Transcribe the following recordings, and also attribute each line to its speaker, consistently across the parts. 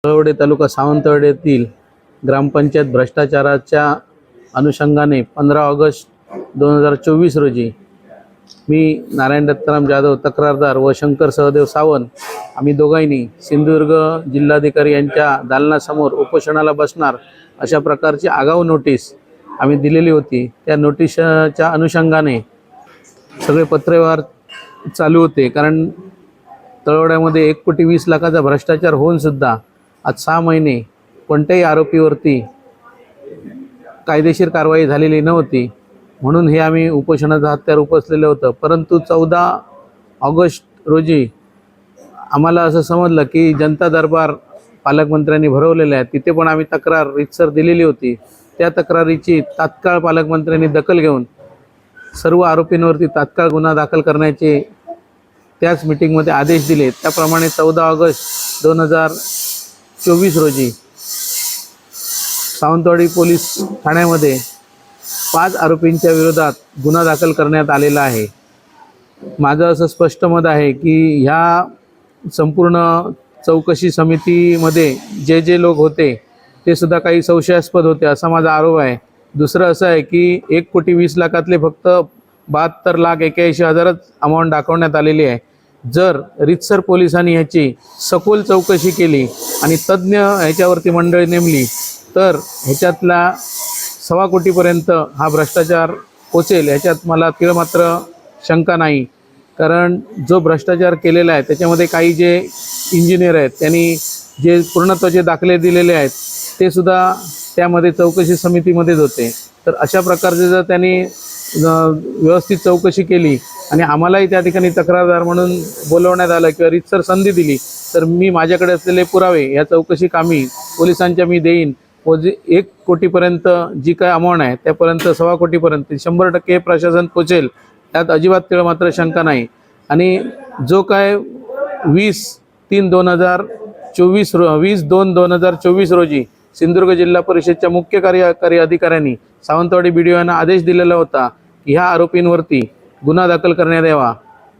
Speaker 1: तळवडे तालुका सावंतवाडी येथील ग्रामपंचायत भ्रष्टाचाराच्या अनुषंगाने 15 ऑगस्ट 2024 रोजी मी नारायण दत्ताराम जाधव तक्रारदार व शंकर सहदेव सावंत आम्ही दोघांनी सिंधुदुर्ग जिल्हाधिकारी यांच्या दालनासमोर उपोषणाला बसणार अशा प्रकारची आगाऊ नोटीस आम्ही दिलेली होती। त्या नोटीसच्या अनुषंगाने सगळे पत्रव्यवहार चालू होते, कारण तळवड्यामध्ये 1,20,00,000चा भ्रष्टाचार होऊन सुद्धा आज 6 महिने कोणत्याही आरोपीवरती कायदेशीर कारवाई झालेली नव्हती। म्हणून हे आम्ही उपोषणाचं हत्यार उपसलेलं होतं। परंतु 14 ऑगस्ट रोजी आम्हाला असं समजलं की जनता दरबार पालकमंत्र्यांनी भरवलेला आहे, तिथे पण आम्ही तक्रार रीतसर दिलेली होती। त्या तक्रारीची तात्काळ पालकमंत्र्यांनी दखल घेऊन सर्व आरोपींवरती तात्काळ गुन्हा दाखल करण्याचे त्याच मीटिंगमध्ये आदेश दिले। त्याप्रमाणे 14 ऑगस्ट 2024 रोजी सावंतवाडी पोलीस ठाण्यामध्ये 5 आरोपींच्या विरोधात गुन्हा दाखल करण्यात आलेला आहे। माझं असं स्पष्ट मत आहे की ह्या संपूर्ण चौकशी समितीमध्ये जे लोक होते ते सुद्धा काही संशयास्पद होते असा माझा आरोप आहे। दुसरं असं आहे की 1,20,00,000 फक्त 72,81,000च अमाऊंट दाखवण्यात आलेली आहे। जर रीतसर पोलिसांनी ह्याची सखोल चौकशी केली आणि तज्ज्ञ ह्याच्यावरती मंडळी नेमली तर ह्याच्यातला 1.25 कोटीपर्यंत हा भ्रष्टाचार पोचेल, ह्याच्यात मला तिळमात्र शंका नाही। कारण जो भ्रष्टाचार केलेला आहे त्याच्यामध्ये काही जे इंजिनियर आहेत त्यांनी जे पूर्णत्वाचे दाखले दिलेले आहेत ते सुद्धा त्यामध्ये चौकशी समितीमध्येच होते। तर अशा प्रकारचे जर त्यांनी व्यवस्थित चौकशी केली आणि आम्हालाही त्या ठिकाणी तक्रारदार म्हणून बोलवण्यात आलं किंवा रीतसर संधी दिली तर मी माझ्याकडे असलेले पुरावे या चौकशी कामी पोलिसांच्या मी देईन व जे 1 कोटीपर्यंत जी काय अमाऊंट आहे त्यापर्यंत 1.25 कोटीपर्यंत 100% प्रशासन पोचेल, त्यात अजिबात तिळमात्र शंका नाही। आणि जो काय 20/2/2024 रोजी सिंधुदुर्ग जिल्हा परिषदच्या मुख्य कार्यकारी अधिकाऱ्यांनी सावंतवाडी BDO यांना आदेश दिलेला होता की ह्या आरोपींवरती गुन्हा दाखल करण्यात यावा,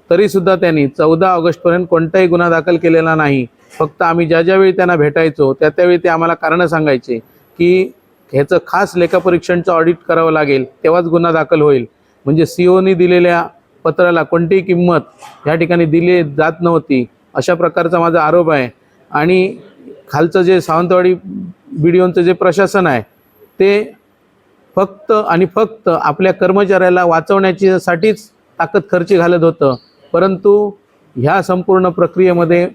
Speaker 1: तरीसुद्धा त्यांनी 14 ऑगस्टपर्यंत कोणताही गुन्हा दाखल केलेला नाही। फक्त आम्ही ज्यावेळी त्यांना भेटायचो त्यावेळी ते आम्हाला कारणं सांगायचे की ह्याचं खास लेखापरीक्षणचं ऑडिट करावं लागेल तेव्हाच गुन्हा दाखल होईल। म्हणजे COनी दिलेल्या पत्राला कोणतीही किंमत ह्या ठिकाणी दिली जात नव्हती अशा प्रकारचा माझा आरोप आहे। आणि खालचं जे सावंतवाडी BDOचं जे प्रशासन आहे ते फक्त आणि फक्त आपल्या कर्मचाऱ्याला वाचवण्यासाठीच ताकद खर्ची घालत होतं। परंतु ह्या संपूर्ण प्रक्रियेमध्ये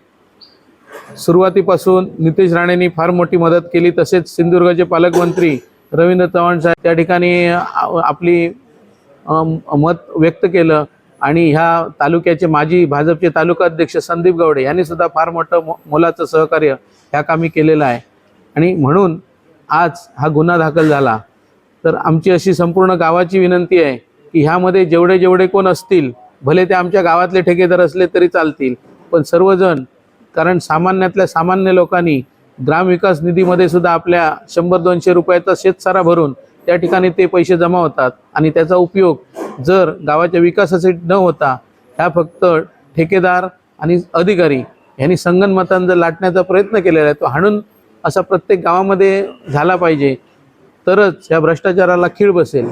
Speaker 1: सुरुवातीपासून नितेश राणेंनी फार मोठी मदत केली, तसेच सिंधुदुर्गचे पालकमंत्री रवींद्र चव्हाण साहेब त्या ठिकाणी आपली मत व्यक्त केलं आणि ह्या तालुक्याचे माजी भाजपचे तालुका अध्यक्ष संदीप गवडे यांनी सुद्धा फार मोठं मोलाचं सहकार्य ह्या कामी केलेलं आहे। आणि म्हणून आज हा गुन्हा दाखल झाला। तर आमची अशी संपूर्ण गावाची विनंती आहे की ह्यामध्ये जेवढे कोण असतील, भले ते आमच्या गावातले ठेकेदार असले तरी चालतील, पण सर्वजण, कारण सामान्यातल्या सामान्य लोकांनी ग्रामविकास निधीमध्ये सुद्धा आपल्या 100-200 रुपयाचा शेतसारा भरून त्या ठिकाणी ते पैसे जमा होतात आणि त्याचा उपयोग जर गावाच्या विकासासाठी न होता ह्या फक्त ठेकेदार आणि अधिकारी यांनी संगनमतानं जर लाटण्याचा प्रयत्न केलेला आहे तो हाणून असा प्रत्येक गावामध्ये झाला पाहिजे, तरच या भ्रष्टाचाराला खीळ बसेल।